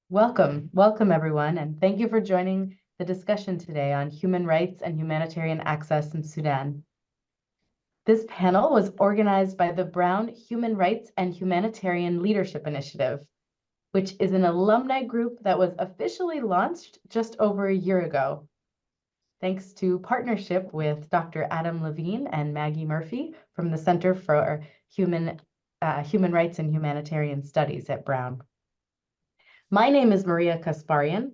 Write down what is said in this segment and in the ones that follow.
Welcome everyone, and thank you for joining the discussion today on human rights and humanitarian access in Sudan. This panel was organized by the Brown Human Rights and Humanitarian Leadership Initiative, which is an alumni group that was officially launched just over a year ago. Thanks to partnership with Dr. Adam Levine and Maggie Murphy from the Center for Human Rights and Humanitarian Studies at Brown. My name is Maria Kasparian,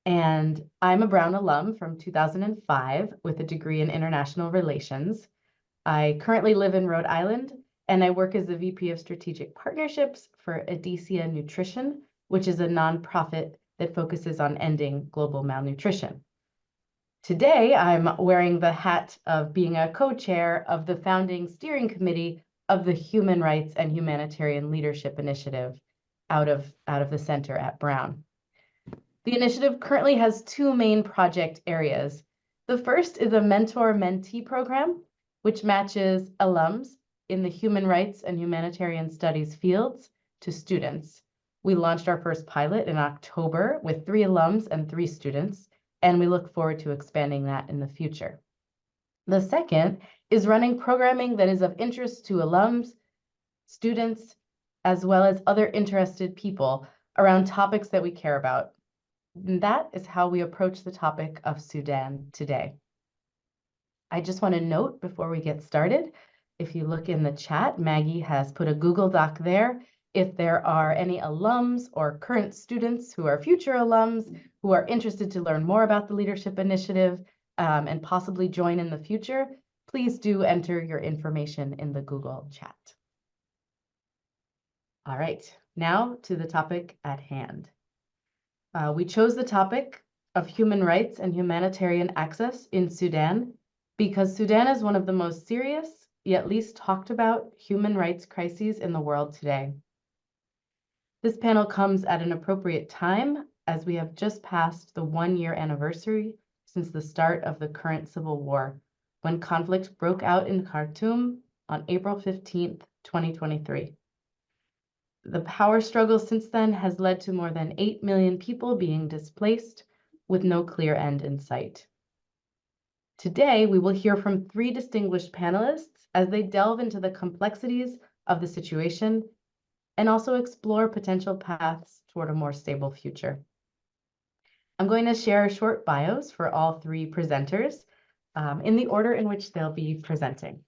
and I'm a Brown alum from 2005 with a degree in international relations. I currently live in Rhode Island, and I work as the VP of Strategic Partnerships for Adicia Nutrition, which is a nonprofit that focuses on ending global malnutrition. Today, I'm wearing the hat of being a co-chair of the founding steering committee of the Human Rights and Humanitarian Leadership Initiative out of the center at Brown. The initiative currently has two main project areas. The first is a mentor-mentee program, which matches alums in the human rights and humanitarian studies fields to students. We launched our first pilot in October with 3 alums and 3 students, and we look forward to expanding that in the future. The second is running programming that is of interest to alums, students, as well as other interested people around topics that we care about. And that is how we approach the topic of Sudan today. I just want to note before we get started, if you look in the chat, Maggie has put a Google Doc there. If there are any alums or current students who are future alums who are interested to learn more about the Leadership Initiative and possibly join in the future, please do enter your information in the Google chat. All right, now to the topic at hand. We chose the topic of human rights and humanitarian access in Sudan because Sudan is one of the most serious, yet least talked about human rights crises in the world today. This panel comes at an appropriate time as we have just passed the 1-year anniversary since the start of the current civil war, when conflict broke out in Khartoum on April 15th, 2023. The power struggle since then has led to more than 8 million people being displaced with no clear end in sight. Today, we will hear from 3 distinguished panelists as they delve into the complexities of the situation and also explore potential paths toward a more stable future. I'm going to share short bios for all 3 presenters in the order in which they'll be presenting.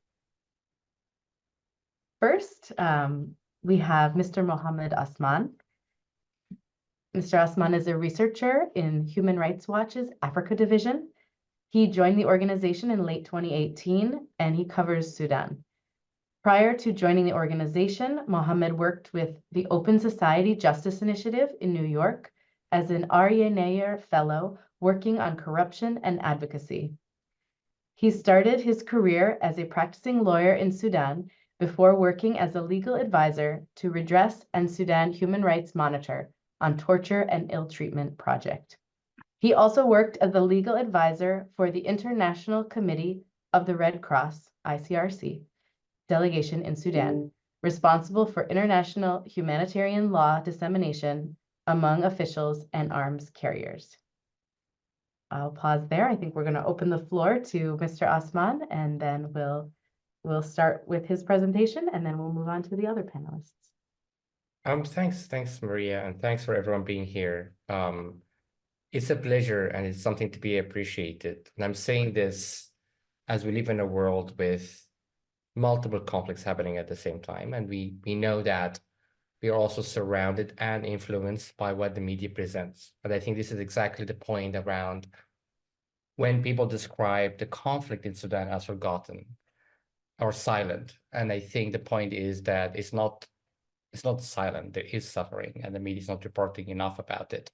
First, we have Mr. Mohamed Osman. Mr. Osman is a researcher in Human Rights Watch's Africa Division. He joined the organization in late 2018, and he covers Sudan. Prior to joining the organization, Mohamed worked with the Open Society Justice Initiative in New York as an Aryeh Neier Fellow working on corruption and advocacy. He started his career as a practicing lawyer in Sudan before working as a legal advisor to Redress and Sudan Human Rights Monitor on torture and ill treatment project. He also worked as a legal advisor for the International Committee of the Red Cross, ICRC, delegation in Sudan, responsible for international humanitarian law dissemination among officials and arms carriers. I'll pause there. I think we're going to open the floor to Mr. Osman, and then we'll start with his presentation, and then we'll move on to the other panelists. Thanks, Maria, and thanks for everyone being here. It's a pleasure, and it's something to be appreciated. And I'm saying this as we live in a world with multiple conflicts happening at the same time, and we know that we are also surrounded and influenced by what the media presents. But I think this is exactly the point around when people describe the conflict in Sudan as forgotten or silent. And I think the point is that it's not silent. There is suffering, and the media is not reporting enough about it.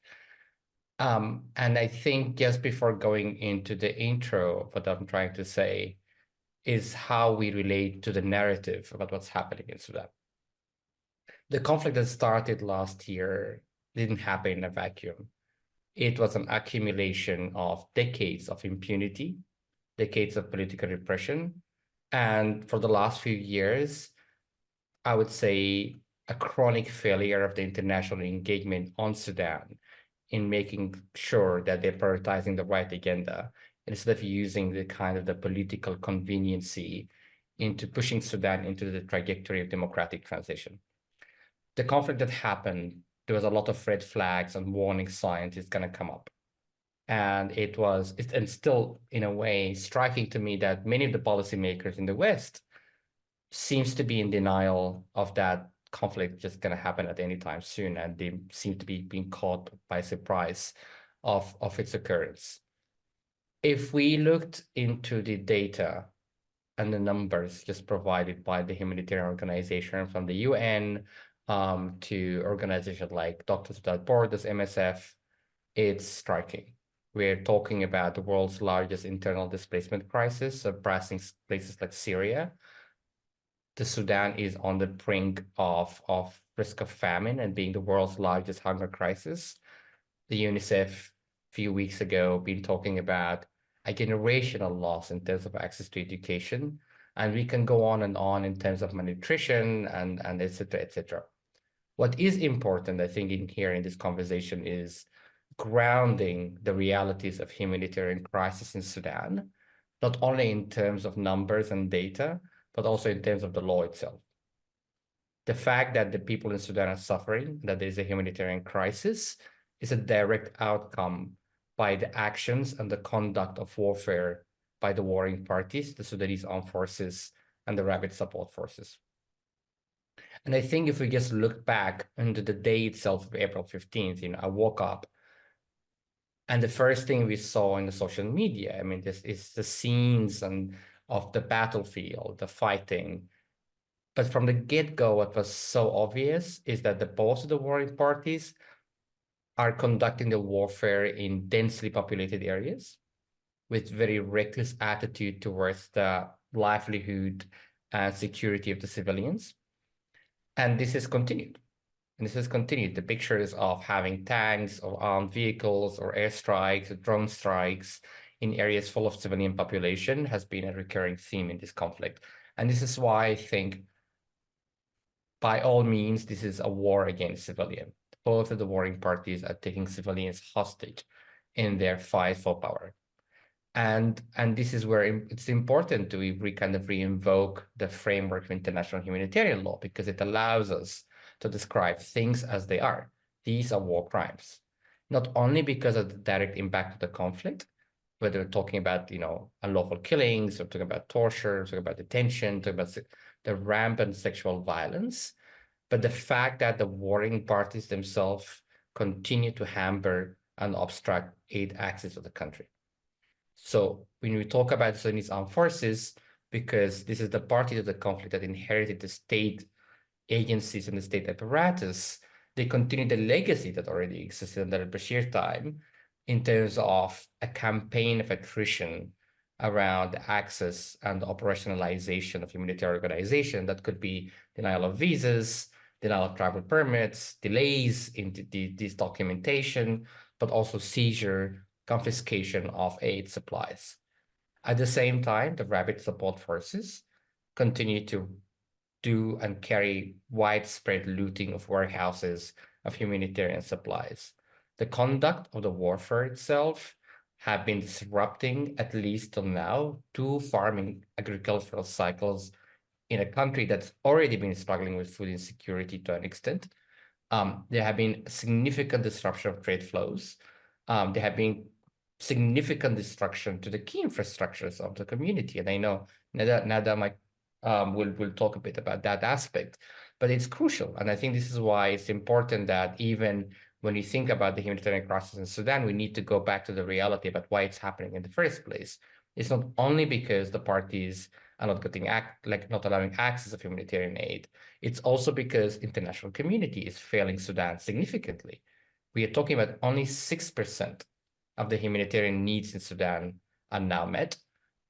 And I think just before going into the intro, what I'm trying to say is how we relate to the narrative about what's happening in Sudan. The conflict that started last year didn't happen in a vacuum. It was an accumulation of decades of impunity, decades of political repression, and for the last few years, I would say a chronic failure of the international engagement on Sudan in making sure that they're prioritizing the right agenda instead of using the kind of the political conveniency into pushing Sudan into the trajectory of democratic transition. The conflict that happened, there was a lot of red flags and warning signs it's going to come up. And it's still in a way striking to me that many of the policymakers in the West seems to be in denial of that conflict just going to happen at any time soon, and they seem to be being caught by surprise of its occurrence. If we looked into the data and the numbers just provided by the humanitarian organization from the UN to organizations like Doctors Without Borders, MSF, it's striking. We're talking about the world's largest internal displacement crisis, surpassing places like Syria. The Sudan is on the brink of risk of famine and being the world's largest hunger crisis. The UNICEF a few weeks ago been talking about a generational loss in terms of access to education. And we can go on and on in terms of malnutrition and et cetera, et cetera. What is important, I think, in here in this conversation is grounding the realities of humanitarian crisis in Sudan, not only in terms of numbers and data, but also in terms of the law itself. The fact that the people in Sudan are suffering, that there is a humanitarian crisis, is a direct outcome by the actions and the conduct of warfare by the warring parties, the Sudanese armed forces and the rapid support forces. And I think if we just look back into the day itself of April 15th, I woke up and the first thing we saw in the social media, I mean, this is the scenes of the battlefield, the fighting. But from the get-go, what was so obvious is that both of the warring parties are conducting the warfare in densely populated areas with very reckless attitude towards the livelihood and security of the civilians. And this has continued. The pictures of having tanks or armed vehicles or airstrikes or drone strikes in areas full of civilian population has been a recurring theme in this conflict. And this is why I think, by all means, this is a war against civilians. Both of the warring parties are taking civilians hostage in their fight for power. And this is where it's important to reinvoke the framework of international humanitarian law, because it allows us to describe things as they are. These are war crimes, not only because of the direct impact of the conflict, whether we're talking about, unlawful killings, or talking about torture, talking about detention, talking about the rampant sexual violence, but the fact that the warring parties themselves continue to hamper and obstruct aid access to the country. So when we talk about the Sudanese armed forces, because this is the party of the conflict that inherited the state agencies and the state apparatus, they continue the legacy that already existed under the Bashir time in terms of a campaign of attrition around access and the operationalization of humanitarian organization that could be denial of visas, denial of travel permits, delays in this documentation, but also seizure, confiscation of aid supplies. At the same time, the rapid support forces continue to do and carry widespread looting of warehouses of humanitarian supplies. The conduct of the warfare itself have been disrupting, at least till now, 2 farming agricultural cycles in a country that's already been struggling with food insecurity to an extent. There have been significant disruption of trade flows. There have been significant destruction to the key infrastructures of the community. And I know Nada might we'll talk a bit about that aspect, but it's crucial. And I think this is why it's important that even when you think about the humanitarian crisis in Sudan, we need to go back to the reality about why it's happening in the first place. It's not only because the parties are not not allowing access of humanitarian aid. It's also because international community is failing Sudan significantly. We are talking about only 6% of the humanitarian needs in Sudan are now met.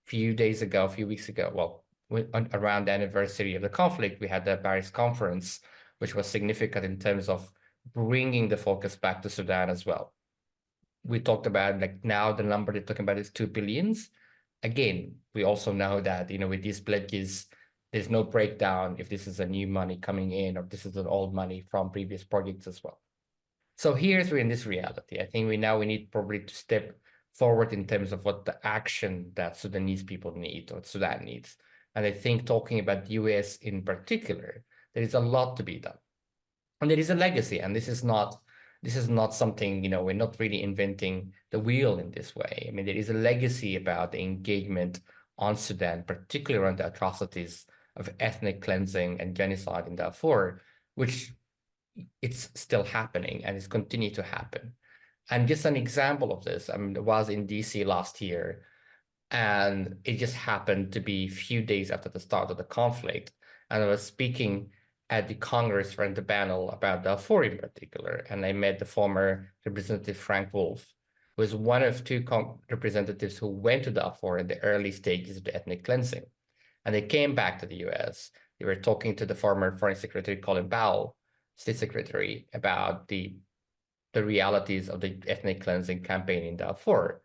A few weeks ago, well, around the anniversary of the conflict, we had the Paris conference, which was significant in terms of bringing the focus back to Sudan as well. We talked about, now the number they're talking about is 2 billion. Again, we also know that, with these pledges, There's no breakdown if this is a new money coming in or this is an old money from previous projects as well. So here's we're in this reality. I think we need probably to step forward in terms of what the action that Sudanese people need or Sudan needs. And I think talking about the US in particular, there is a lot to be done. And there is a legacy, and this is not something, we're not really inventing the wheel in this way. I mean, there is a legacy about the engagement on Sudan, particularly around the atrocities of ethnic cleansing and genocide in Darfur, which it's still happening and it's continuing to happen. And just an example of this, I mean, I was in DC last year, and it just happened to be a few days after the start of the conflict. And I was speaking at the Congress for the panel about Darfur in particular. And I met the former Representative Frank Wolf, who was one of two representatives who went to Darfur in the early stages of the ethnic cleansing. And they came back to the US. They were talking to the former Foreign Secretary Colin Powell, State Secretary, about the realities of the ethnic cleansing campaign in Darfur.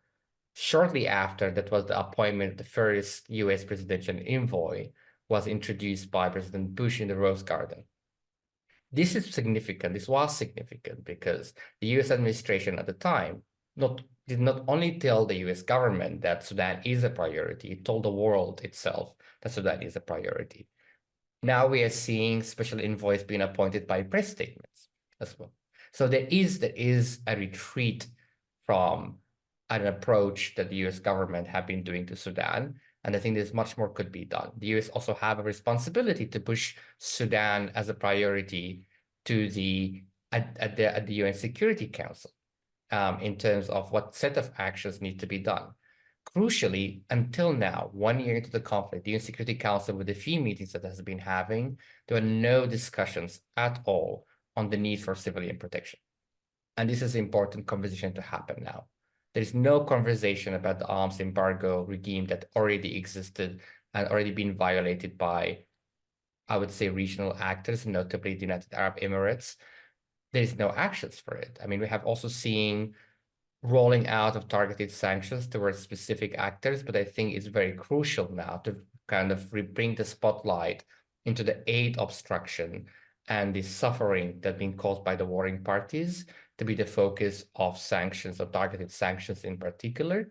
Shortly after, that was the appointment of the first US presidential envoy was introduced by President Bush in the Rose Garden. This is significant. This was significant because the US administration at the time did not only tell the US government that Sudan is a priority, it told the world itself that Sudan is a priority. Now we are seeing special envoys being appointed by press statements as well. So there is a retreat from an approach that the US government have been doing to Sudan. And I think there's much more could be done. The US also have a responsibility to push Sudan as a priority to at the UN Security Council in terms of what set of actions need to be done. Crucially, until now, 1 year into the conflict, the UN Security Council, with the few meetings that it has been having, there are no discussions at all on the need for civilian protection. And this is an important conversation to happen now. There is no conversation about the arms embargo regime that already existed and already been violated by, I would say, regional actors, notably the United Arab Emirates. There is no actions for it. I mean, we have also seen rolling out of targeted sanctions towards specific actors, but I think it's very crucial now to kind of bring the spotlight into the aid obstruction and the suffering that's been caused by the warring parties to be the focus of sanctions, or targeted sanctions in particular.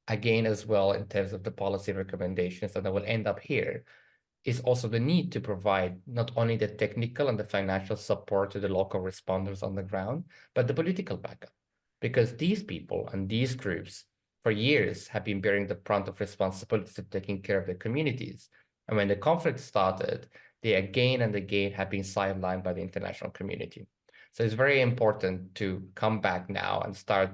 Again, as well, in terms of the policy recommendations, and I will end up here, is also the need to provide not only the technical and the financial support to the local responders on the ground, but the political backup. Because these people and these groups for years have been bearing the brunt of responsibilities of taking care of their communities. And when the conflict started, they again and again have been sidelined by the international community. So it's very important to come back now and start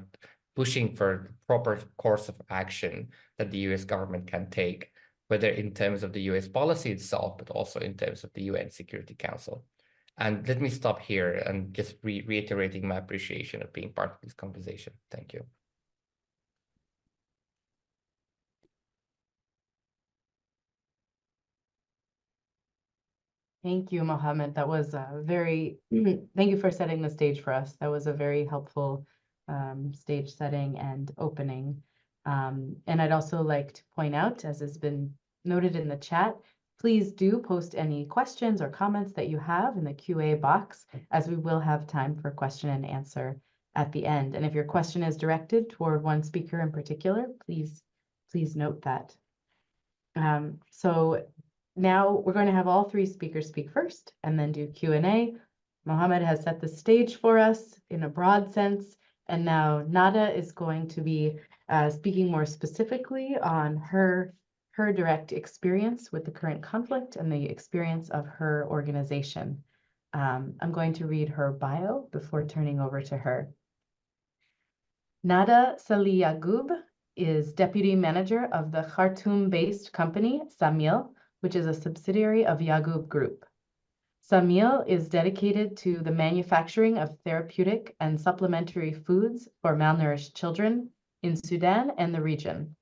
pushing for proper course of action that the US government can take, whether in terms of the US policy itself, but also in terms of the UN Security Council. And let me stop here and just reiterating my appreciation of being part of this conversation. Thank you. Thank you, Mohamed. That was thank you for setting the stage for us. That was a very helpful stage setting and opening. And I'd also like to point out, as has been noted in the chat, please do post any questions or comments that you have in the QA box, as we will have time for question and answer at the end. And if your question is directed toward one speaker in particular, please note that. So now we're going to have all three speakers speak first and then do Q&A. Mohamed has set the stage for us in a broad sense, and now Nada is going to be speaking more specifically on her direct experience with the current conflict and the experience of her organization. I'm going to read her bio before turning over to her. Nada Salih Yagoub is deputy manager of the Khartoum-based company Samil, which is a subsidiary of Yagoub Group. Samil is dedicated to the manufacturing of therapeutic and supplementary foods for malnourished children in Sudan and the region.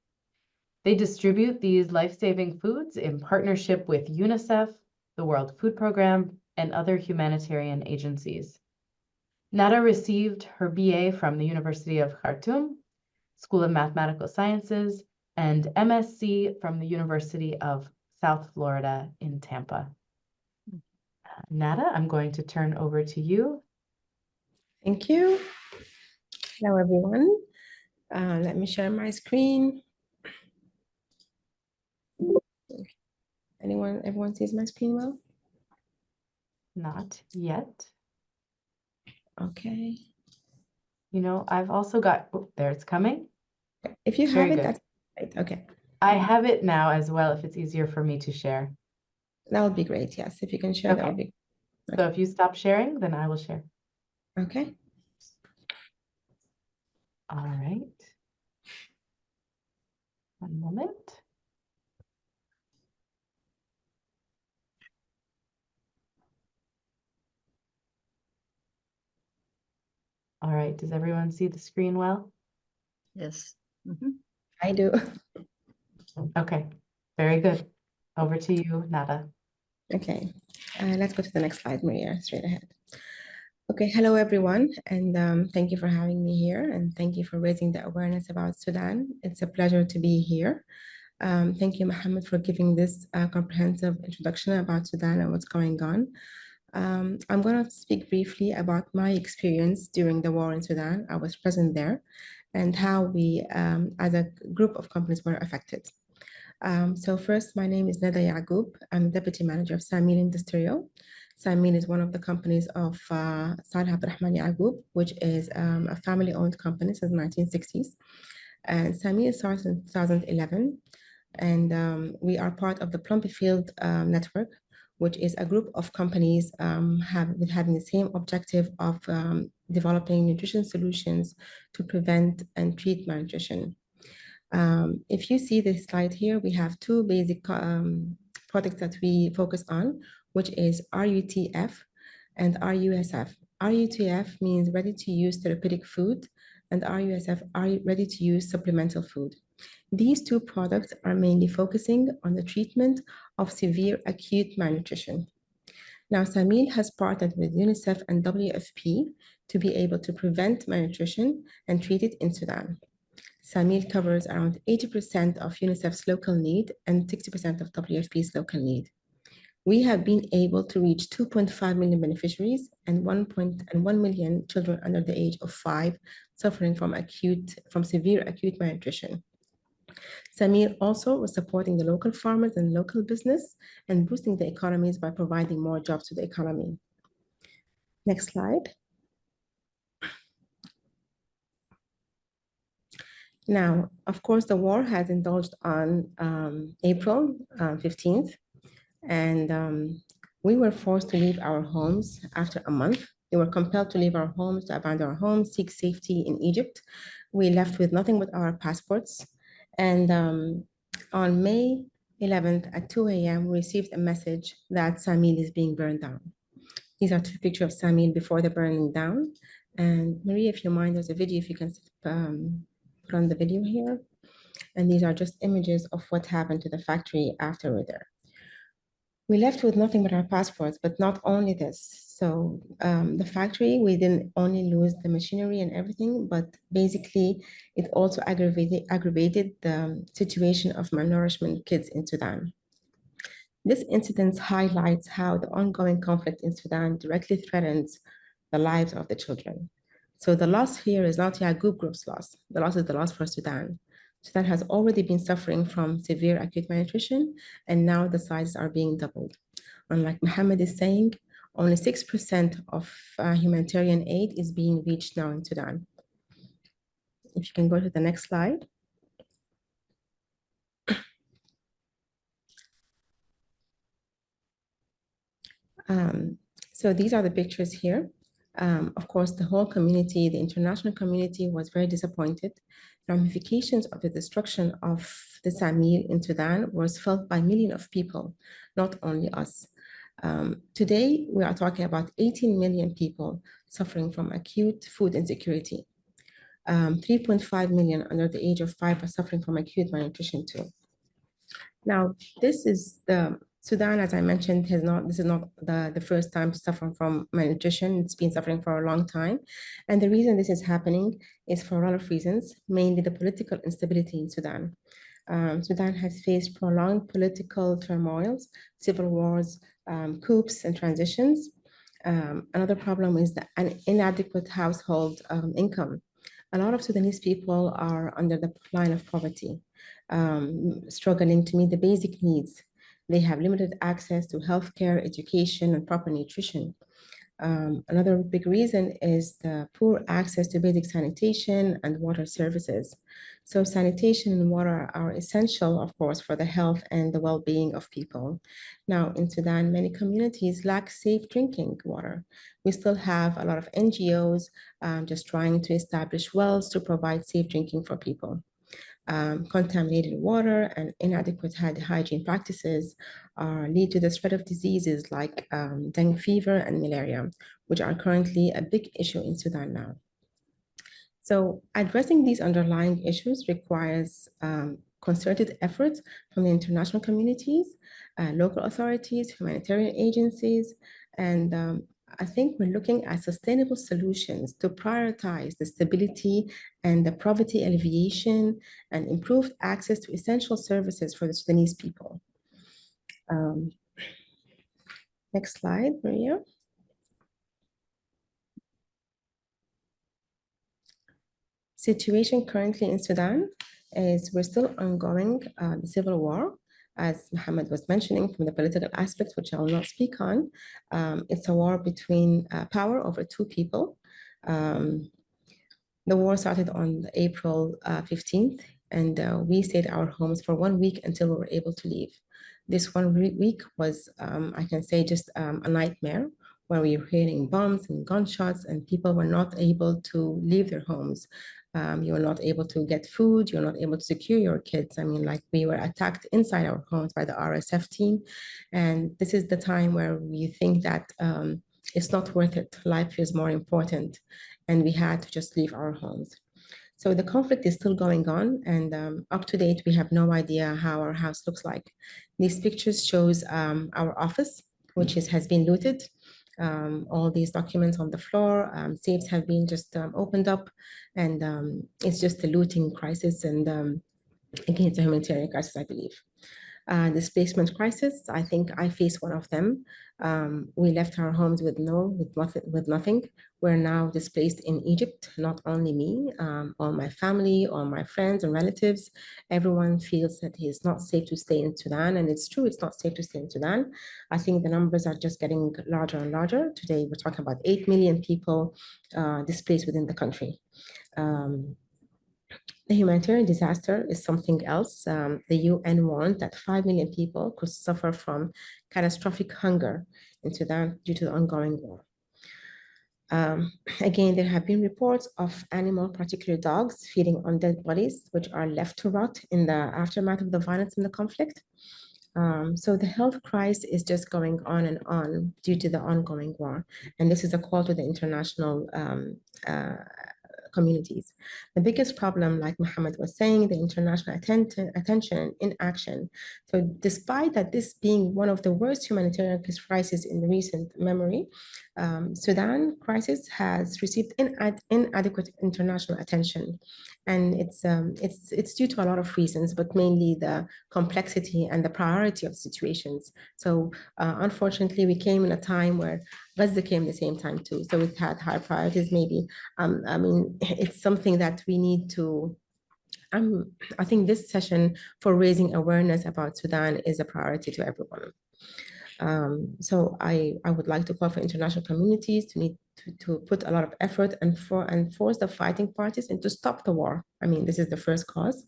They distribute these life-saving foods in partnership with UNICEF, the World Food Programme, and other humanitarian agencies. Nada received her BA from the University of Khartoum, School of Mathematical Sciences, and MSc from the University of South Florida in Tampa. Nada, I'm going to turn over to you. Thank you. Hello, everyone. Let me share my screen. Everyone sees my screen well? Not yet. Okay. You know, I've also got, oh, there it's coming. If you have it, that's great. Okay. I have it now as well, if it's easier for me to share. That would be great. Yes, if you can share, that would be great. So if you stop sharing, then I will share. Okay. All right. One moment. All right. Does everyone see the screen well? Yes. I do. Okay. Very good. Over to you, Nada. Okay. Let's go to the next slide, Maria, straight ahead. Okay, hello everyone, and thank you for having me here, and thank you for raising the awareness about Sudan. It's a pleasure to be here. Thank you, Mohamed, for giving this comprehensive introduction about Sudan and what's going on. I'm going to speak briefly about my experience during the war in Sudan. I was present there, and how we, as a group of companies, were affected. So first, my name is Nada Yagoub. I'm the Deputy Manager of Samil Industrial. Samil is one of the companies of Salih Abdurrahman Yagoub, which is a family-owned company since the 1960s. And Samil started in 2011, and we are part of the Plumbyfield network, which is a group of companies having the same objective of developing nutrition solutions to prevent and treat malnutrition. If you see this slide here, we have two basic products that we focus on, which is RUTF and RUSF. RUTF means ready-to-use therapeutic food, and RUSF are ready-to-use supplemental food. These two products are mainly focusing on the treatment of severe acute malnutrition. Now, Samil has partnered with UNICEF and WFP to be able to prevent malnutrition and treat it in Sudan. Samil covers around 80% of UNICEF's local need and 60% of WFP's local need. We have been able to reach 2.5 million beneficiaries and 1 million children under the age of 5 suffering from severe acute malnutrition. Samir also was supporting the local farmers and local business and boosting the economies by providing more jobs to the economy. Next slide. Now, of course, the war has indulged on April 15th, and we were forced to leave our homes after a month. We were compelled to leave our homes, to abandon our homes, seek safety in Egypt. We left with nothing but our passports. And on May 11th at 2 a.m., we received a message that Samil is being burned down. These are two pictures of Samil before the burning down. And Maria, if you mind, there's a video, if you can put on the video here. And these are just images of what happened to the factory after we're there. We left with nothing but our passports, but not only this. So the factory, we didn't only lose the machinery and everything, but basically it also aggravated the situation of malnourishment kids in Sudan. This incident highlights how the ongoing conflict in Sudan directly threatens the lives of the children. So the loss here is not Yagoub Group's loss. The loss is the loss for Sudan. Sudan has already been suffering from severe acute malnutrition, and now the sizes are being doubled. Unlike Mohamed is saying, only 6% of humanitarian aid is being reached now in Sudan. If you can go to the next slide. So these are the pictures here. Of course, the whole community, the international community was very disappointed. Ramifications of the destruction of the Samir in Sudan was felt by millions of people, not only us. Today, we are talking about 18 million people suffering from acute food insecurity. 3.5 million under the age of 5 are suffering from acute malnutrition too. Now, this is Sudan, as I mentioned, this is not the first time to suffer from malnutrition. It's been suffering for a long time. And the reason this is happening is for a lot of reasons, mainly the political instability in Sudan. Sudan has faced prolonged political turmoils, civil wars, coups, and transitions. Another problem is an inadequate household income. A lot of Sudanese people are under the line of poverty, struggling to meet the basic needs. They have limited access to healthcare, education, and proper nutrition. Another big reason is the poor access to basic sanitation and water services. So sanitation and water are essential, of course, for the health and the well-being of people. Now, in Sudan, many communities lack safe drinking water. We still have a lot of NGOs just trying to establish wells to provide safe drinking for people. Contaminated water and inadequate hygiene practices lead to the spread of diseases like dengue fever and malaria, which are currently a big issue in Sudan now. So addressing these underlying issues requires concerted efforts from the international communities, local authorities, humanitarian agencies, and I think we're looking at sustainable solutions to prioritize the stability and the poverty alleviation and improved access to essential services for the Sudanese people. Next slide, Maria. Situation currently in Sudan is we're still ongoing the civil war, as Mohamed was mentioning, from the political aspect, which I will not speak on. It's a war between power over two people. The war started on April 15th, and we stayed at our homes for 1 week until we were able to leave. This 1 week was, I can say, just a nightmare, where we were hearing bombs and gunshots, and people were not able to leave their homes. You were not able to get food. You're not able to secure your kids. I mean, like, we were attacked inside our homes by the RSF team. And this is the time where you think that it's not worth it. Life is more important. And we had to just leave our homes. So the conflict is still going on, and up to date, we have no idea how our house looks like. These pictures shows our office, which has been looted. All these documents on the floor, safes have been just opened up, and it's just a looting crisis, and again, it's a humanitarian crisis, I believe. Displacement crisis, I think I faced one of them. We left our homes with nothing. We're now displaced in Egypt, not only me, all my family, all my friends and relatives. Everyone feels that it's not safe to stay in Sudan, and it's true, it's not safe to stay in Sudan. I think the numbers are just getting larger and larger. Today, we're talking about 8 million people displaced within the country. The humanitarian disaster is something else. The UN warned that 5 million people could suffer from catastrophic hunger in Sudan due to the ongoing war. Again, there have been reports of animals, particularly dogs, feeding on dead bodies, which are left to rot in the aftermath of the violence and the conflict. So the health crisis is just going on due to the ongoing war. And this is a call to the international communities. The biggest problem, like Mohamed was saying, the international attention in action. So despite that this being one of the worst humanitarian crises in the recent memory, Sudan crisis has received inadequate international attention. And it's due to a lot of reasons, but mainly the complexity and the priority of situations. So unfortunately, we came in a time where Gaza came at the same time too. So it had high priorities maybe. I mean, it's something that we need to, I think this session for raising awareness about Sudan is a priority to everyone. So I would like to call for international communities to need to put a lot of effort and force the fighting parties and to stop the war. I mean, this is the first cause.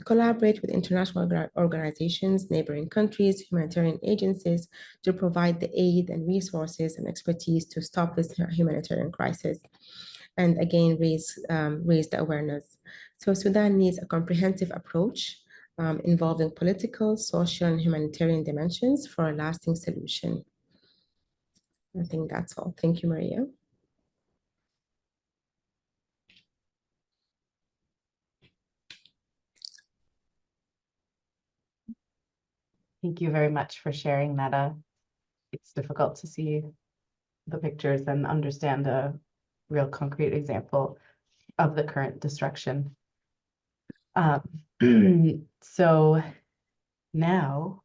Collaborate with international organizations, neighboring countries, humanitarian agencies to provide the aid and resources and expertise to stop this humanitarian crisis. And again, raise the awareness. So Sudan needs a comprehensive approach involving political, social, and humanitarian dimensions for a lasting solution. I think that's all. Thank you, Maria. Thank you very much for sharing that. It's difficult to see the pictures and understand a real concrete example of the current destruction. So now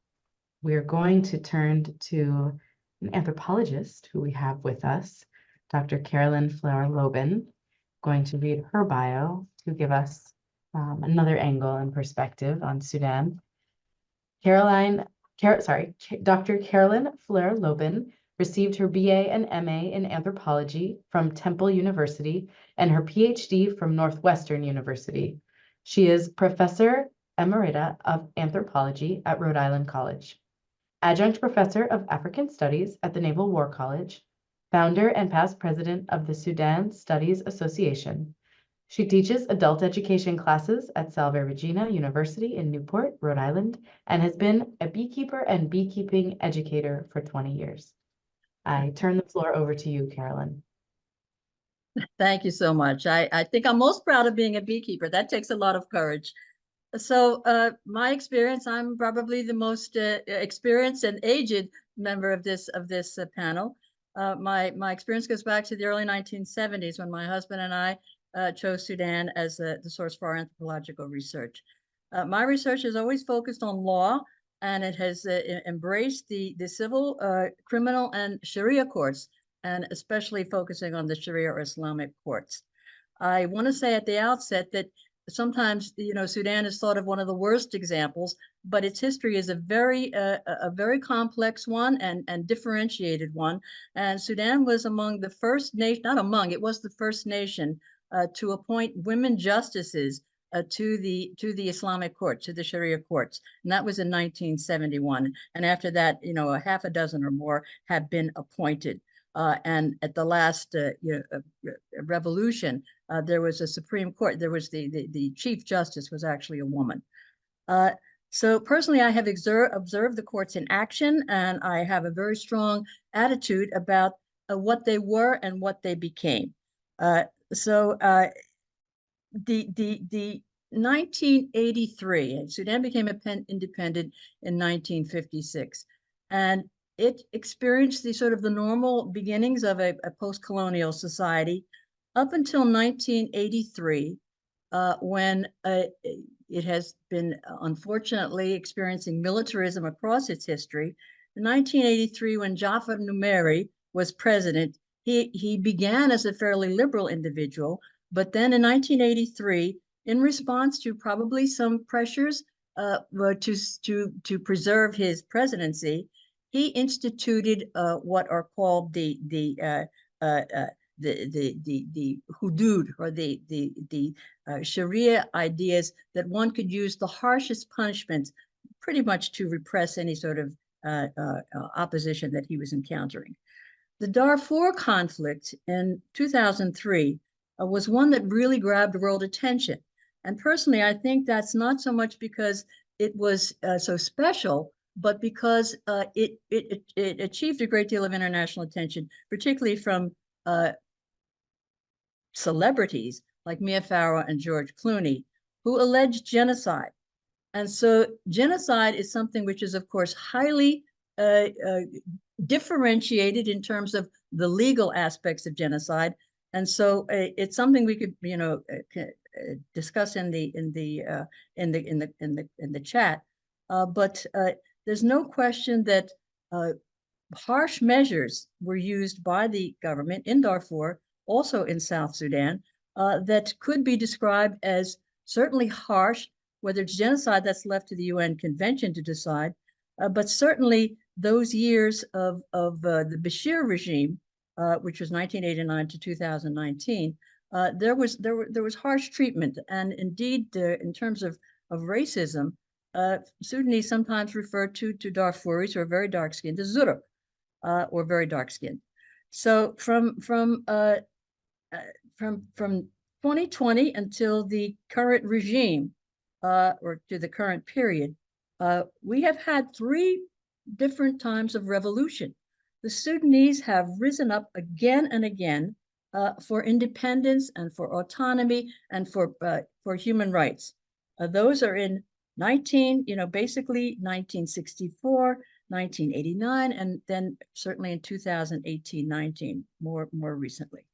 we're going to turn to an anthropologist who we have with us, Dr. Carolyn Flower-Lobin, going to read her bio to give us another angle and perspective on Sudan. Dr. Carolyn Flower-Lobin received her BA and MA in anthropology from Temple University and her PhD from Northwestern University. She is Professor Emerita of Anthropology at Rhode Island College, Adjunct Professor of African Studies at the Naval War College, founder and past president of the Sudan Studies Association. She teaches adult education classes at Salve Regina University in Newport, Rhode Island, and has been a beekeeper and beekeeping educator for 20 years. I turn the floor over to you, Carolyn. Thank you so much. I think I'm most proud of being a beekeeper. That takes a lot of courage. So my experience, I'm probably the most experienced and aged member of this panel. My experience goes back to the early 1970s when my husband and I chose Sudan as the source for our anthropological research. My research has always focused on law, and it has embraced the civil, criminal, and Sharia courts, and especially focusing on the Sharia or Islamic courts. I want to say at the outset that sometimes, Sudan is thought of one of the worst examples, but its history is a very complex one and differentiated one. And Sudan was among the first nation, not among, it was the first nation to appoint women justices to the Islamic court, to the Sharia courts. And that was in 1971. And after that, a half a dozen or more have been appointed. And at the last revolution, there was a Supreme Court. There was the Chief Justice was actually a woman. So personally, I have observed the courts in action, and I have a very strong attitude about what they were and what they became. So the 1983, Sudan became independent in 1956, and it experienced the sort of the normal beginnings of a post-colonial society up until 1983, when it has been unfortunately experiencing militarism across its history. In 1983, when Jafar Numeri was president, he began as a fairly liberal individual, but then in 1983, in response to probably some pressures to preserve his presidency, he instituted what are called the hudud, or the Sharia ideas that one could use the harshest punishments pretty much to repress any sort of opposition that he was encountering. The Darfur conflict in 2003 was one that really grabbed world attention. And personally, I think that's not so much because it was so special, but because it achieved a great deal of international attention, particularly from celebrities like Mia Farrow and George Clooney, who alleged genocide. And so genocide is something which is, of course, highly differentiated in terms of the legal aspects of genocide. And so it's something we could, discuss in the chat. But there's no question that harsh measures were used by the government in Darfur, also in South Sudan, that could be described as certainly harsh. Whether it's genocide, that's left to the UN Convention to decide, but certainly those years of the Bashir regime, which was 1989 to 2019, there was harsh treatment, and indeed, in terms of racism, Sudanese sometimes refer to Darfuris, who are very dark skinned, as Zuruk, or very dark skinned. So from 2020 until the current regime, or to the current period, we have had 3 different times of revolution. The Sudanese have risen up again and again for independence and for autonomy and for human rights. Those are in basically 1964, 1989, and then certainly in 2018-19, more recently.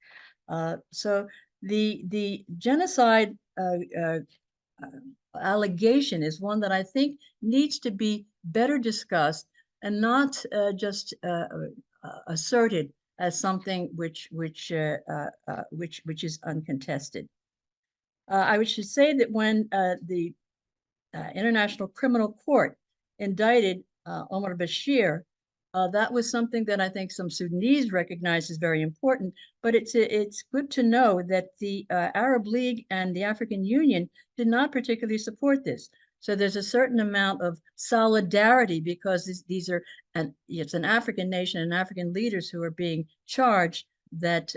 So the genocide allegation is one that I think needs to be better discussed and not just asserted as something which is uncontested. I should say that when the International Criminal Court indicted Omar Bashir, that was something that I think some Sudanese recognize as very important, but it's good to know that the Arab League and the African Union did not particularly support this. So there's a certain amount of solidarity because these are, and it's an African nation and African leaders who are being charged that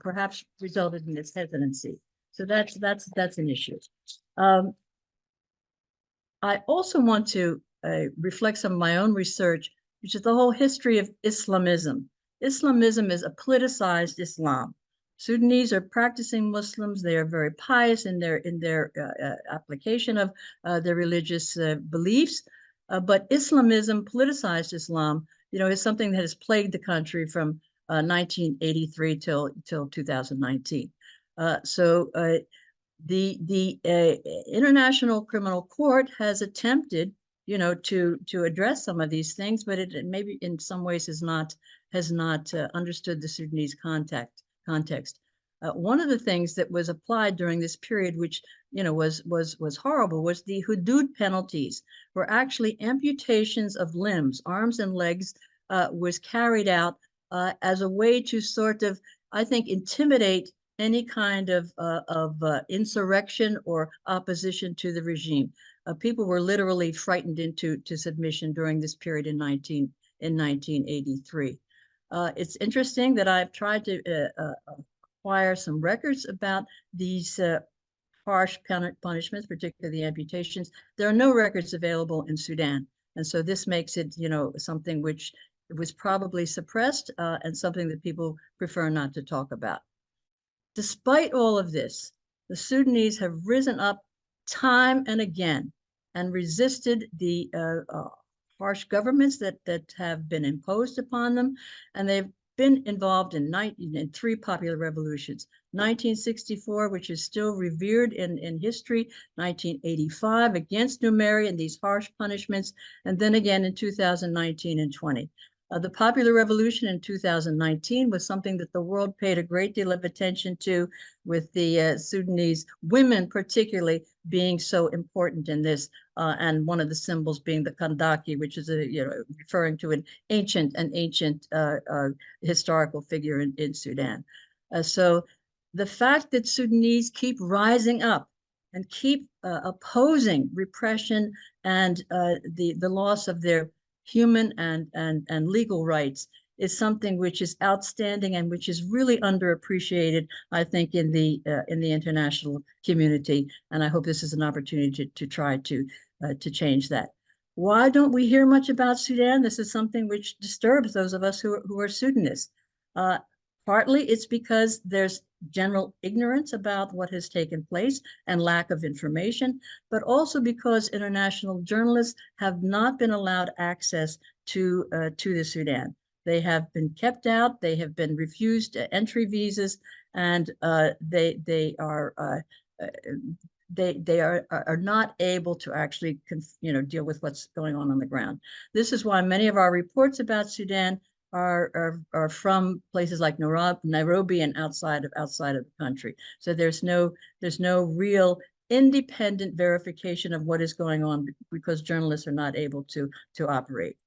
perhaps resulted in this hesitancy. So that's an issue. I also want to reflect some of my own research, which is the whole history of Islamism. Islamism is a politicized Islam. Sudanese are practicing Muslims. They are very pious in their application of their religious beliefs. But Islamism, politicized Islam, is something that has plagued the country from 1983 till 2019. The International Criminal Court has attempted, to address some of these things, but it maybe in some ways has not understood the Sudanese context. One of the things that was applied during this period, which was horrible, was the hudud penalties, where actually amputations of limbs, arms and legs, was carried out as a way to sort of, I think, intimidate any kind of insurrection or opposition to the regime. People were literally frightened into submission during this period in 1983. It's interesting that I've tried to acquire some records about these harsh punishments, particularly the amputations. There are no records available in Sudan. And so this makes it, something which was probably suppressed and something that people prefer not to talk about. Despite all of this, the Sudanese have risen up time and again and resisted the harsh governments that have been imposed upon them, and they've been involved in 3 popular revolutions. 1964, which is still revered in history, 1985 against Numeri and these harsh punishments, and then again in 2019 and 20. The popular revolution in 2019 was something that the world paid a great deal of attention to, with the Sudanese women particularly being so important in this, and one of the symbols being the kandaki, which is referring to an ancient historical figure in Sudan. So the fact that Sudanese keep rising up and keep opposing repression and the loss of their human and legal rights is something which is outstanding and which is really underappreciated, I think, in the international community. And I hope this is an opportunity to try to change that. Why don't we hear much about Sudan? This is something which disturbs those of us who are Sudanese. Partly it's because there's general ignorance about what has taken place and lack of information, but also because international journalists have not been allowed access to the Sudan. They have been kept out. They have been refused entry visas, and they are not able to actually deal with what's going on the ground. This is why many of our reports about Sudan are from places like Nairobi and outside of the country. So there's no real independent verification of what is going on because journalists are not able to operate.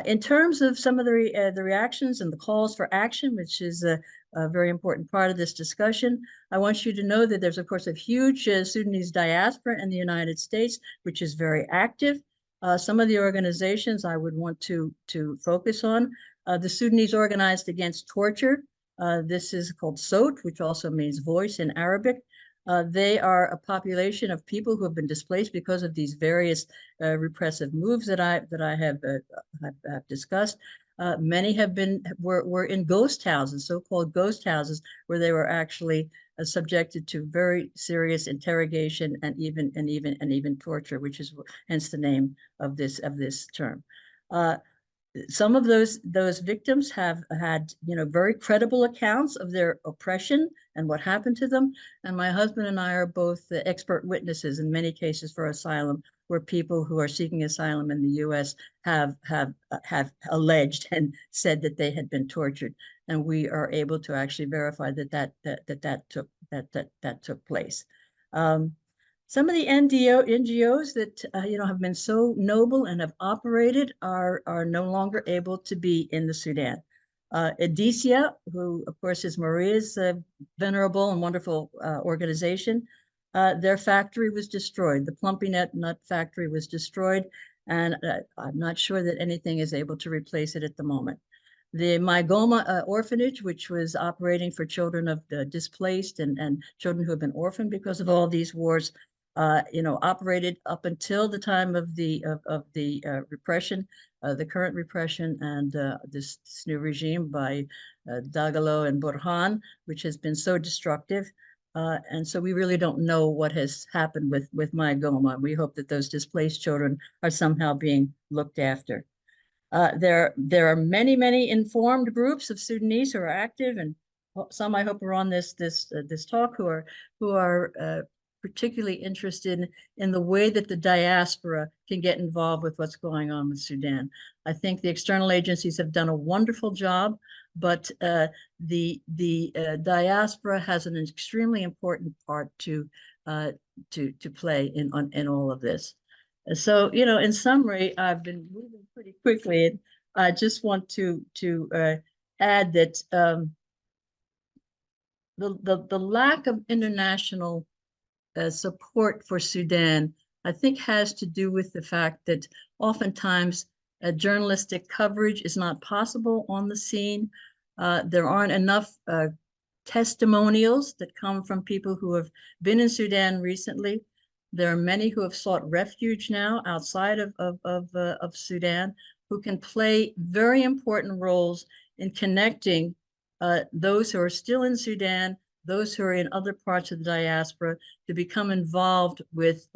In terms of some of the reactions and the calls for action, which is a very important part of this discussion, I want you to know that there's, of course, a huge Sudanese diaspora in the United States, which is very active. Some of the organizations I would want to focus on. The Sudanese Organized Against Torture. This is called SOT, which also means voice in Arabic. They are a population of people who have been displaced because of these various repressive moves that I have discussed. Many were in ghost houses, so-called ghost houses, where they were actually subjected to very serious interrogation and even torture, which is hence the name of this term. some of those victims have had, very credible accounts of their oppression and what happened to them. And my husband and I are both the expert witnesses in many cases for asylum, where people who are seeking asylum in the U.S. have alleged and said that they had been tortured, and we are able to actually verify that took place. Some of the NGOs that have been so noble and have operated are no longer able to be in the Sudan. Edicia, who of course is Maria's venerable and wonderful organization, their factory was destroyed. The Plumpy Nut factory was destroyed, and I'm not sure that anything is able to replace it at the moment. The Mygoma orphanage, which was operating for children of the displaced and children who have been orphaned because of all these wars, operated up until the time of the repression, the current repression, and this new regime by Dagalo and Burhan, which has been so destructive. And so we really don't know what has happened with Mygoma. We hope that those displaced children are somehow being looked after. There are many informed groups of Sudanese who are active, and some I hope are on this talk who are particularly interested in the way that the diaspora can get involved with what's going on with Sudan. I think the external agencies have done a wonderful job, but the diaspora has an extremely important part to play in all of this. So, in summary, I've been moving pretty quickly, and I just want to add that the lack of international support for Sudan, I think, has to do with the fact that oftentimes journalistic coverage is not possible on the scene. There aren't enough testimonials that come from people who have been in Sudan recently. There are many who have sought refuge now outside of Sudan, who can play very important roles in connecting those who are still in Sudan, those who are in other parts of the diaspora, to become involved with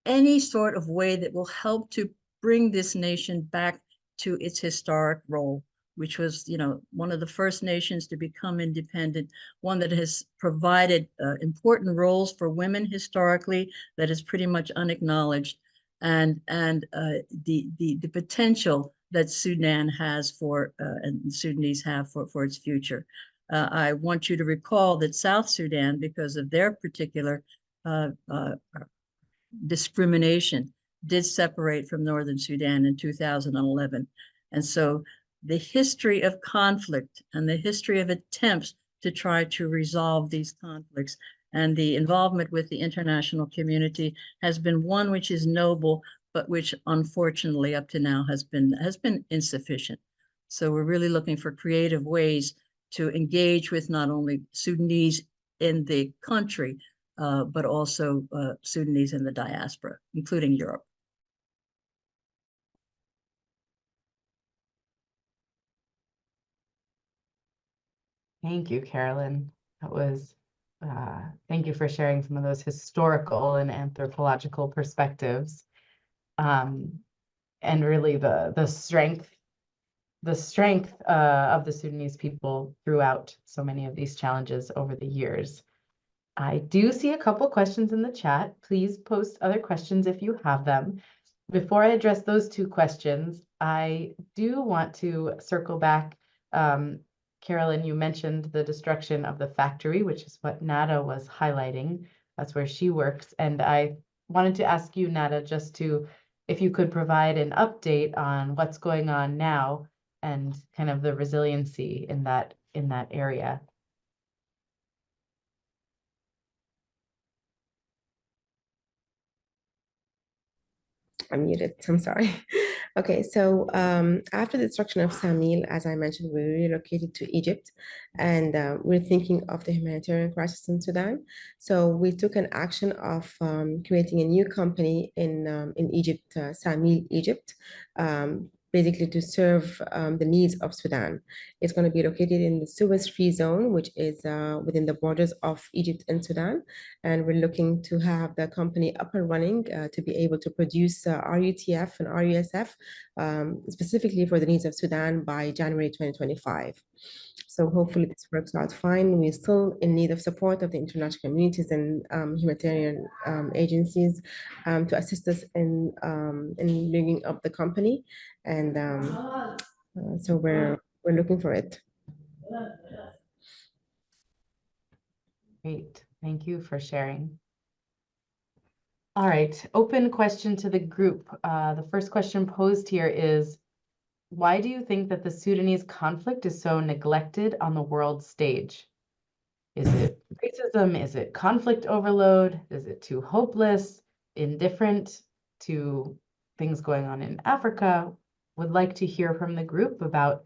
any sort of way that will help to bring this nation back to its historic role, which was, one of the first nations to become independent, one that has provided important roles for women historically that is pretty much unacknowledged, and the potential that Sudan has and the Sudanese have for its future. I want you to recall that South Sudan, because of their particular discrimination, did separate from Northern Sudan in 2011. And so the history of conflict and the history of attempts to try to resolve these conflicts and the involvement with the international community has been one which is noble, but which unfortunately up to now has been insufficient. So we're really looking for creative ways to engage with not only Sudanese in the country, but also Sudanese in the diaspora, including Europe. Thank you, Carolyn. That was, thank you for sharing some of those historical and anthropological perspectives. And really the strength of the Sudanese people throughout so many of these challenges over the years. I do see a couple questions in the chat. Please post other questions if you have them. Before I address those two questions, I do want to circle back. Carolyn, you mentioned the destruction of the factory, which is what Nada was highlighting. That's where she works. And I wanted to ask you, Nada, if you could provide an update on what's going on now and kind of the resiliency in that area. I'm muted, I'm sorry. Okay, so after the destruction of Samil, as I mentioned, we relocated to Egypt, and we're thinking of the humanitarian crisis in Sudan. So we took an action of creating a new company in Egypt, Samil Egypt, basically to serve the needs of Sudan. It's going to be located in the Suez-free zone, which is within the borders of Egypt and Sudan. And we're looking to have the company up and running to be able to produce RUTF and RUSF specifically for the needs of Sudan by January 2025. So hopefully this works out fine. We're still in need of support of the international communities and humanitarian agencies to assist us in bringing up the company. And so we're looking for it. Great. Thank you for sharing. All right, open question to the group. The first question posed here is, why do you think that the Sudanese conflict is so neglected on the world stage? Is it racism? Is it conflict overload? Is it too hopeless, indifferent to things going on in Africa? Would like to hear from the group about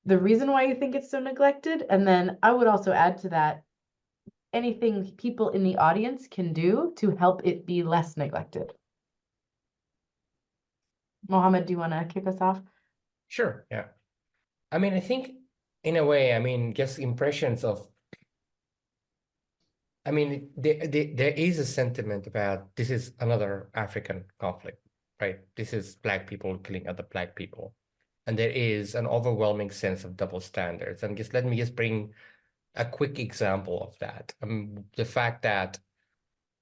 the reason why you think it's so neglected. And then I would also add to that, anything people in the audience can do to help it be less neglected. Mohamed, do you want to kick us off? Sure, yeah. I mean, I think in a way, I mean, just impressions of, I mean, there is a sentiment about this is another African conflict, right? This is Black people killing other Black people. And there is an overwhelming sense of double standards. And let me bring a quick example of that. The fact that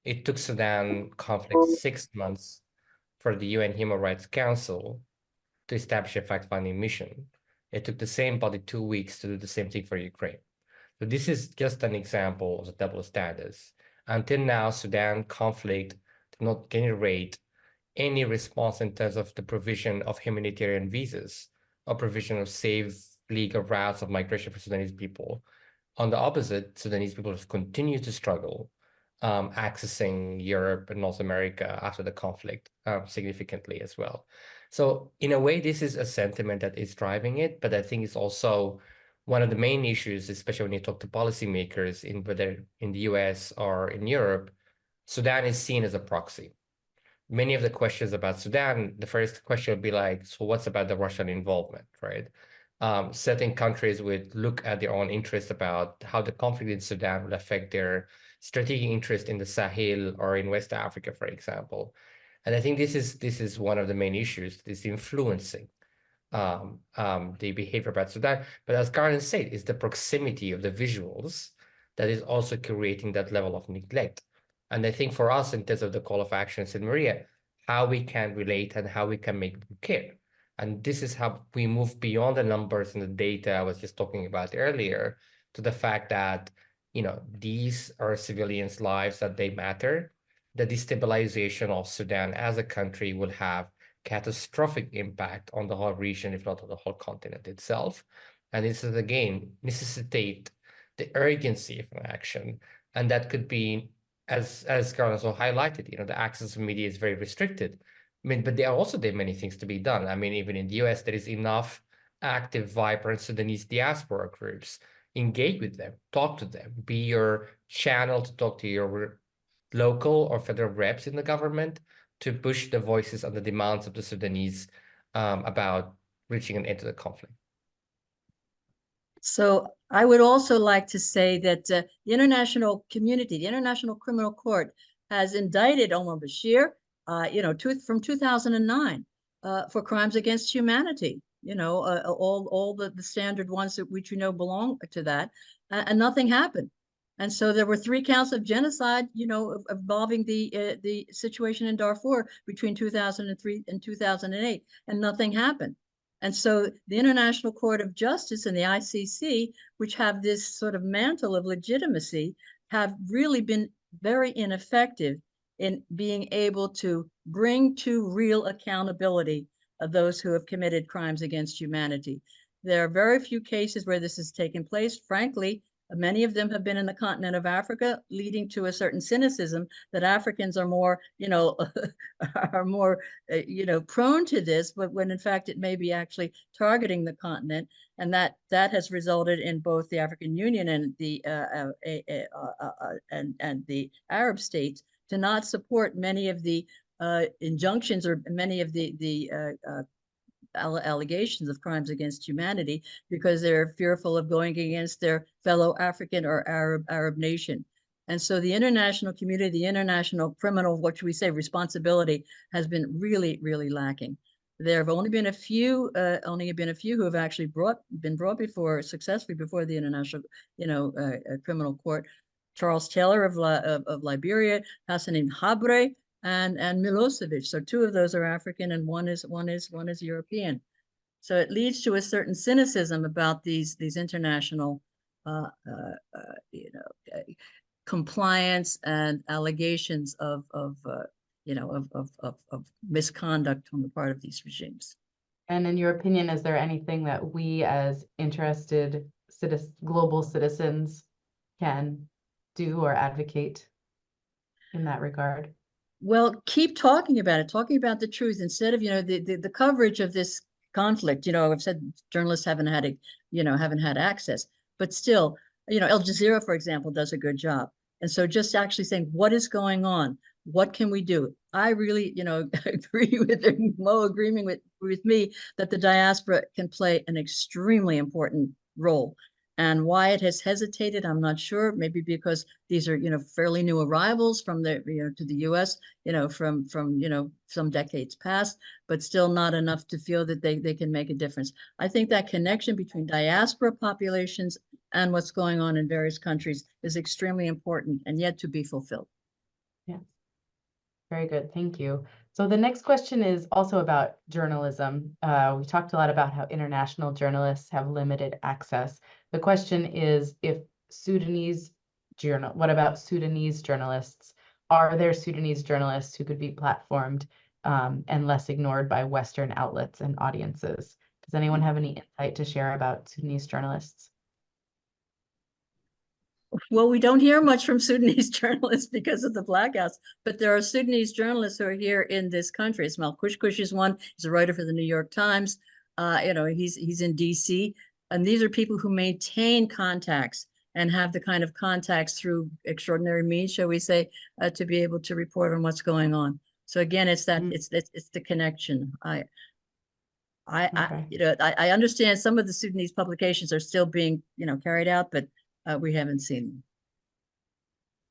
it took Sudan conflict 6 months for the UN Human Rights Council to establish a fact-finding mission. It took the same body 2 weeks to do the same thing for Ukraine. So this is just an example of the double standards. Until now, Sudan conflict did not generate any response in terms of the provision of humanitarian visas or provision of safe legal routes of migration for Sudanese people. On the opposite, Sudanese people have continued to struggle accessing Europe and North America after the conflict significantly as well. So in a way, this is a sentiment that is driving it, but I think it's also one of the main issues, especially when you talk to policymakers in whether in the US or in Europe. Sudan is seen as a proxy. Many of the questions about Sudan, the first question would be like, so what's about the Russian involvement, right? Certain countries would look at their own interests about how the conflict in Sudan will affect their strategic interest in the Sahel or in West Africa, for example. And I think this is one of the main issues, this influencing the behavior about Sudan. But as Karen said, it's the proximity of the visuals that is also creating that level of neglect. And I think for us, in terms of the call of action, said Maria, how we can relate and how we can make them care. And this is how we move beyond the numbers and the data I was just talking about earlier to the fact that, you know, these are civilians' lives, that they matter. The destabilization of Sudan as a country will have catastrophic impact on the whole region, if not on the whole continent itself. And this is, again, necessitate the urgency of an action. And that could be, as Karen also highlighted, you know, the access to media is very restricted. I mean, but there are also many things to be done. I mean, even in the US, there is enough active, vibrant Sudanese diaspora groups. Engage with them, talk to them, be your channel to talk to your local or federal reps in the government to push the voices and the demands of the Sudanese about reaching an end to the conflict. So I would also like to say that the international community, the International Criminal Court, has indicted Omar Bashir, from 2009 for crimes against humanity. All the standard ones that which belong to that, and nothing happened. And so there were 3 counts of genocide, involving the situation in Darfur between 2003 and 2008, and nothing happened. And so the International Court of Justice and the ICC, which have this sort of mantle of legitimacy, have really been very ineffective in being able to bring to real accountability of those who have committed crimes against humanity. There are very few cases where this has taken place. Frankly, many of them have been in the continent of Africa, leading to a certain cynicism that Africans are more, prone to this, but when in fact it may be actually targeting the continent, and that has resulted in both the African Union and the the Arab states to not support many of the injunctions or many of the allegations of crimes against humanity because they're fearful of going against their fellow African or Arab nation. And so the international community, the international criminal, what should we say, responsibility has been really, really lacking. There have only been a few who have actually been brought successfully before the International, Criminal Court. Charles Taylor of Liberia, Hassanin Habre, and Milosevic. So two of those are African, and one is European. So it leads to a certain cynicism about these international, compliance and allegations of misconduct on the part of these regimes. And in your opinion, is there anything that we as interested global citizens can do or advocate in that regard? Well, keep talking about it, talking about the truth instead of, the coverage of this conflict. I've said journalists haven't had access, but still, Al Jazeera, for example, does a good job. And so just actually saying, what is going on? What can we do? I really, agree with Mo agreeing with me that the diaspora can play an extremely important role. And why it has hesitated, I'm not sure. Maybe because these are, fairly new arrivals from to the U.S., from some decades past, but still not enough to feel that they can make a difference. I think that connection between diaspora populations and what's going on in various countries is extremely important and yet to be fulfilled. Yes. Very good. Thank you. So the next question is also about journalism. We talked a lot about how international journalists have limited access. The question is, what about Sudanese journalists? Are there Sudanese journalists who could be platformed and less ignored by Western outlets and audiences? Does anyone have any insight to share about Sudanese journalists? Well, we don't hear much from Sudanese journalists because of the blackouts, but there are Sudanese journalists who are here in this country. Ismail Kushkush is one. He's a writer for the New York Times. He's in DC, and these are people who maintain contacts and have the kind of contacts through extraordinary means, shall we say, to be able to report on what's going on. So again, it's that it's the connection. I understand some of the Sudanese publications are still being carried out, but we haven't seen them.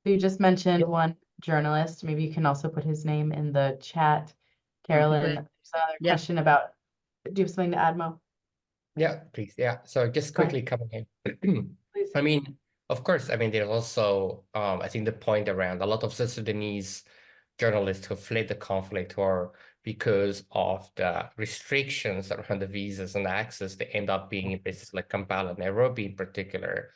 You just mentioned one journalist. Maybe you can also put his name in the chat. Carolyn, there's another question about, do you have something to add, Mo? Yeah, please. Yeah. So just quickly coming in. I mean, of course, there's also, I think the point around a lot of Sudanese journalists who fled the conflict, or because of the restrictions around the visas and access, they end up being in places like Kampala, Nairobi in particular.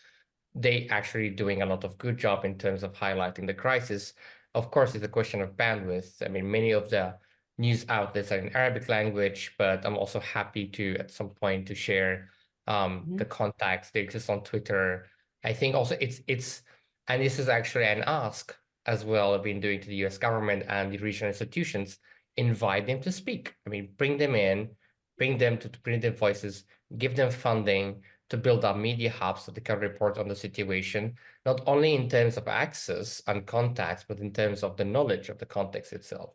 They actually doing a lot of good job in terms of highlighting the crisis. Of course, it's a question of bandwidth. Many of the news outlets are in Arabic language, but I'm also happy to, at some point, to share the contacts. They exist on Twitter. I think also and this is actually an ask as well I've been doing to the US government and the regional institutions, invite them to speak. Bring them in, bring them their voices, give them funding to build up media hubs so they can report on the situation, not only in terms of access and contacts, but in terms of the knowledge of the context itself.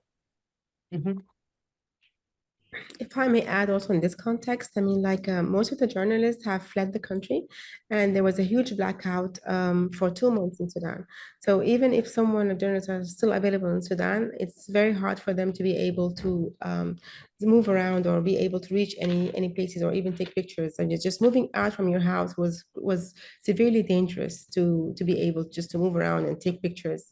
If I may add also in this context, most of the journalists have fled the country, and there was a huge blackout for 2 months in Sudan. So even if a journalist are still available in Sudan, it's very hard for them to be able to move around or be able to reach any places or even take pictures. And just moving out from your house was severely dangerous to be able just to move around and take pictures.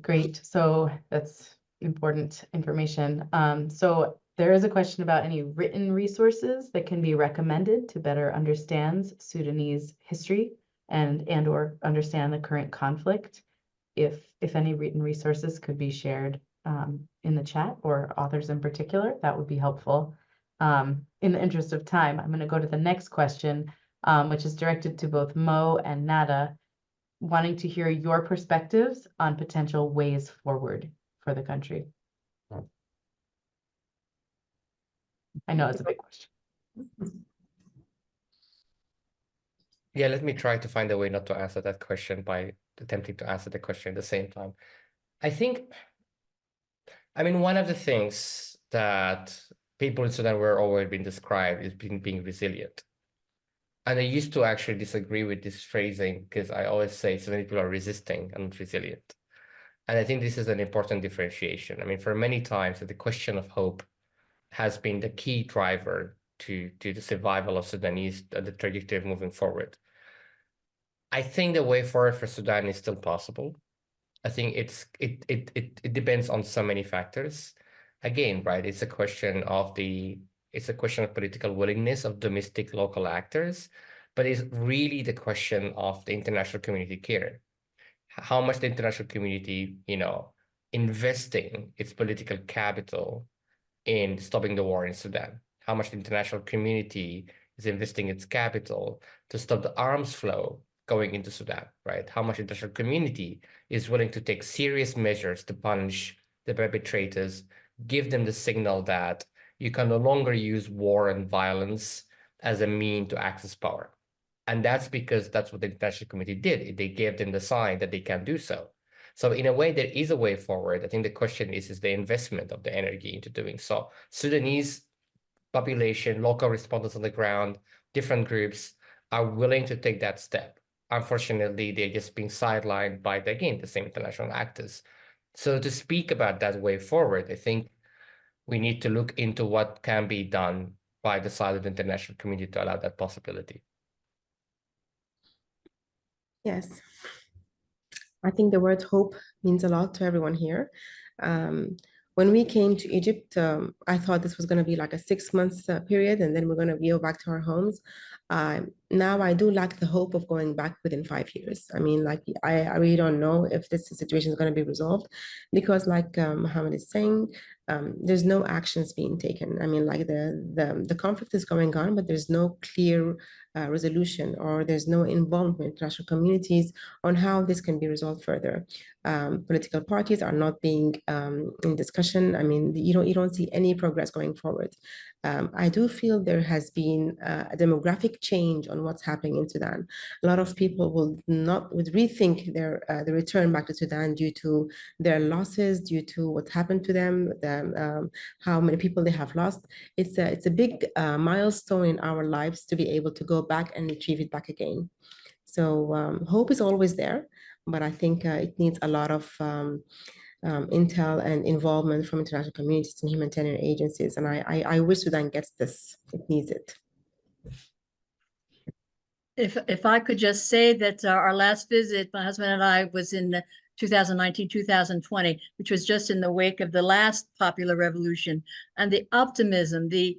Great. So that's important information. So there is a question about any written resources that can be recommended to better understand Sudanese history and or understand the current conflict. If any written resources could be shared in the chat, or authors in particular, that would be helpful. In the interest of time, I'm going to go to the next question, which is directed to both Mo and Nada, wanting to hear your perspectives on potential ways forward for the country. I know it's a big question. Yeah, let me try to find a way not to answer that question by attempting to answer the question at the same time. I think I mean, one of the things that people in Sudan were always being described is being resilient. And I used to actually disagree with this phrasing because I always say Sudanese people are resisting and not resilient. And I think this is an important differentiation. I mean, for many times, the question of hope has been the key driver to the survival of Sudanese, the trajectory of moving forward. I think the way forward for Sudan is still possible. I think it depends on so many factors. Again, right, it's a question of political willingness of domestic local actors, but it's really the question of the international community care. How much the international community, investing its political capital in stopping the war in Sudan, how much the international community is investing its capital to stop the arms flow going into Sudan, right? How much the international community is willing to take serious measures to punish the perpetrators, give them the signal that you can no longer use war and violence as a mean to access power. And that's because that's what the international community did. They gave them the sign that they can do so. So in a way, there is a way forward. I think the question is the investment of the energy into doing so. Sudanese population, local respondents on the ground, different groups are willing to take that step. Unfortunately, they're just being sidelined by, the same international actors. So to speak about that way forward, I think we need to look into what can be done by the side of the international community to allow that possibility. Yes. I think the word hope means a lot to everyone here. When we came to Egypt, I thought this was going to be like a 6 months period, and then we're going to go back to our homes. Now I do lack the hope of going back within 5 years. I mean, like I really don't know if this situation is going to be resolved, because like Mohamed is saying, there's no actions being taken. I mean, like the conflict is going on, but there's no clear resolution, or there's no involvement in international communities on how this can be resolved further. Political parties are not being in discussion. I mean, you don't see any progress going forward. I do feel there has been a demographic change on what's happening in Sudan. A lot of people would rethink their the return back to Sudan due to their losses, due to what happened to them, how many people they have lost. It's a big milestone in our lives to be able to go back and retrieve it back again. So hope is always there, but I think it needs a lot of intel and involvement from international communities and humanitarian agencies. And I wish Sudan gets this. It needs it. If I could just say that our last visit, my husband and I, was in 2019, 2020, which was just in the wake of the last popular revolution, and the optimism, the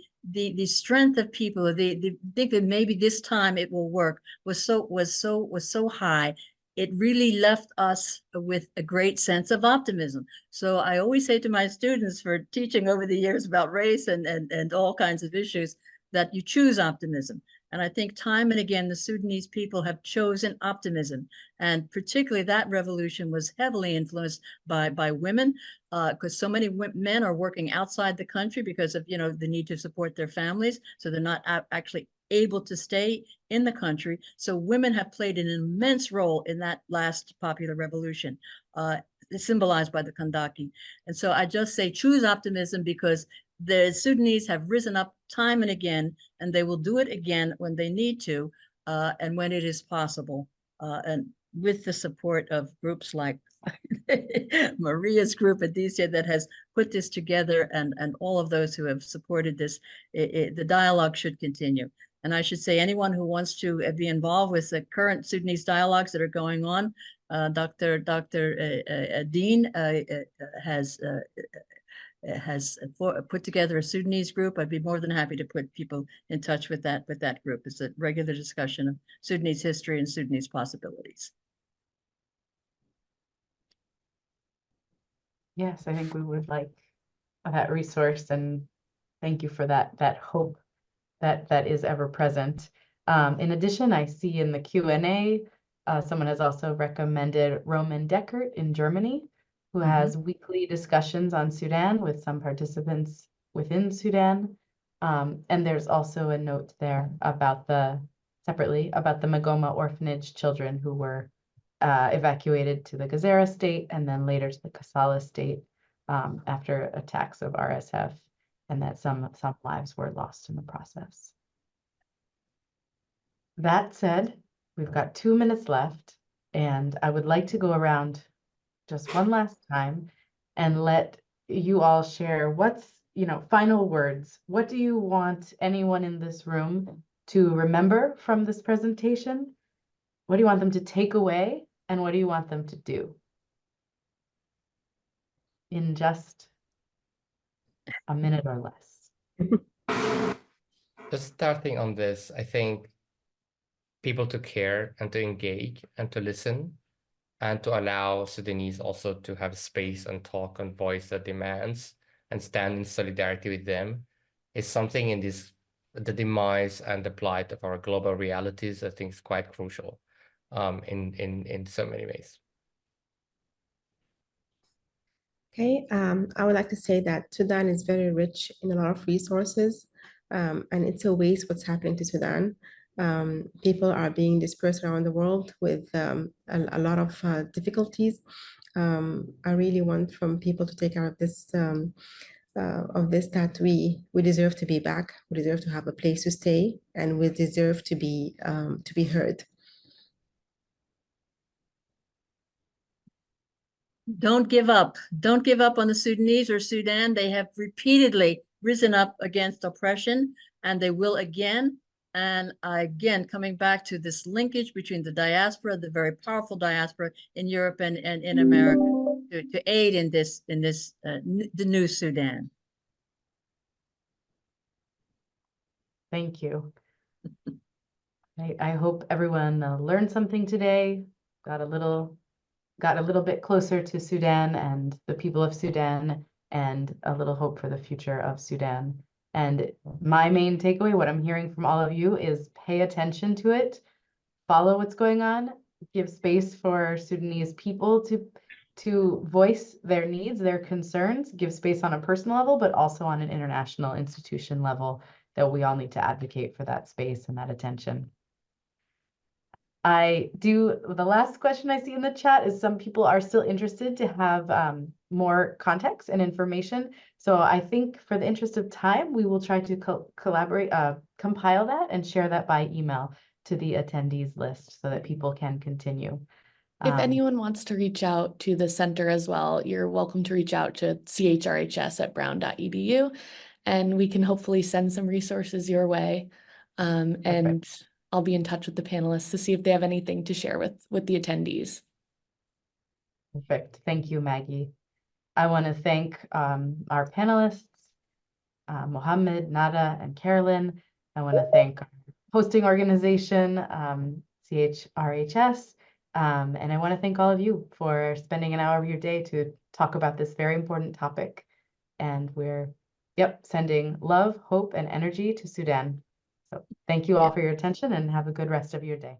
strength of people, the think that maybe this time it will work was so high. It really left us with a great sense of optimism. So I always say to my students, for teaching over the years about race and all kinds of issues, that you choose optimism. And I think time and again, the Sudanese people have chosen optimism. And particularly that revolution was heavily influenced by women, because so many men are working outside the country because of, the need to support their families. So they're not actually able to stay in the country. So women have played an immense role in that last popular revolution, symbolized by the Kandaki. And so I just say choose optimism, because the Sudanese have risen up time and again, and they will do it again when they need to, and when it is possible, and with the support of groups like Maria's group, Adisia, that has put this together, and all of those who have supported this. The dialogue should continue. And I should say, anyone who wants to be involved with the current Sudanese dialogues that are going on, Dr. Dean has put together a Sudanese group. I'd be more than happy to put people in touch with that group. It's a regular discussion of Sudanese history and Sudanese possibilities. Yes, I think we would like that resource, and thank you for that hope that is ever present. In addition, I see in the Q&A, someone has also recommended Roman Deckert in Germany, who has weekly discussions on Sudan with some participants within Sudan. And there's also a note there about separately about the Magoma orphanage children who were evacuated to the Gezira state and then later to the Kassala state. after attacks of RSF, and that some lives were lost in the process. That said, we've got 2 minutes left, and I would like to go around just one last time and let you all share what's, final words. What do you want anyone in this room to remember from this presentation? What do you want them to take away? And what do you want them to do? In just a minute or less. Just starting on this, I think people to care and to engage and to listen and to allow Sudanese also to have space and talk and voice their demands and stand in solidarity with them is something in the demise and the plight of our global realities, I think is quite crucial in so many ways. Okay, I would like to say that Sudan is very rich in a lot of resources, and it's a waste what's happening to Sudan. People are being dispersed around the world with a lot of difficulties. I really want from people to take care of this, that we deserve to be back, we deserve to have a place to stay, and we deserve to be heard. Don't give up. Don't give up on the Sudanese or Sudan. They have repeatedly risen up against oppression, and they will again. And again, coming back to this linkage between the diaspora, the very powerful diaspora in Europe and in America, to aid in this the new Sudan. Thank you. I hope everyone learned something today, got a little bit closer to Sudan and the people of Sudan, and a little hope for the future of Sudan. And my main takeaway, what I'm hearing from all of you, is pay attention to it, follow what's going on, give space for Sudanese people to voice their needs, their concerns, give space on a personal level, but also on an international institution level, that we all need to advocate for that space and that attention. The last question I see in the chat is some people are still interested to have more context and information. So I think for the interest of time, we will try to compile that and share that by email to the attendees list so that people can continue. If anyone wants to reach out to the center as well, you're welcome to reach out to chrhs@brown.edu, and we can hopefully send some resources your way. And I'll be in touch with the panelists to see if they have anything to share with the attendees. Perfect. Thank you, Maggie. I want to thank our panelists, Mohamed, Nada, and Carolyn. I want to thank our hosting organization, CHRHS. And I want to thank all of you for spending an hour of your day to talk about this very important topic. And we're, sending love, hope, and energy to Sudan. So thank you all for your attention, and have a good rest of your day.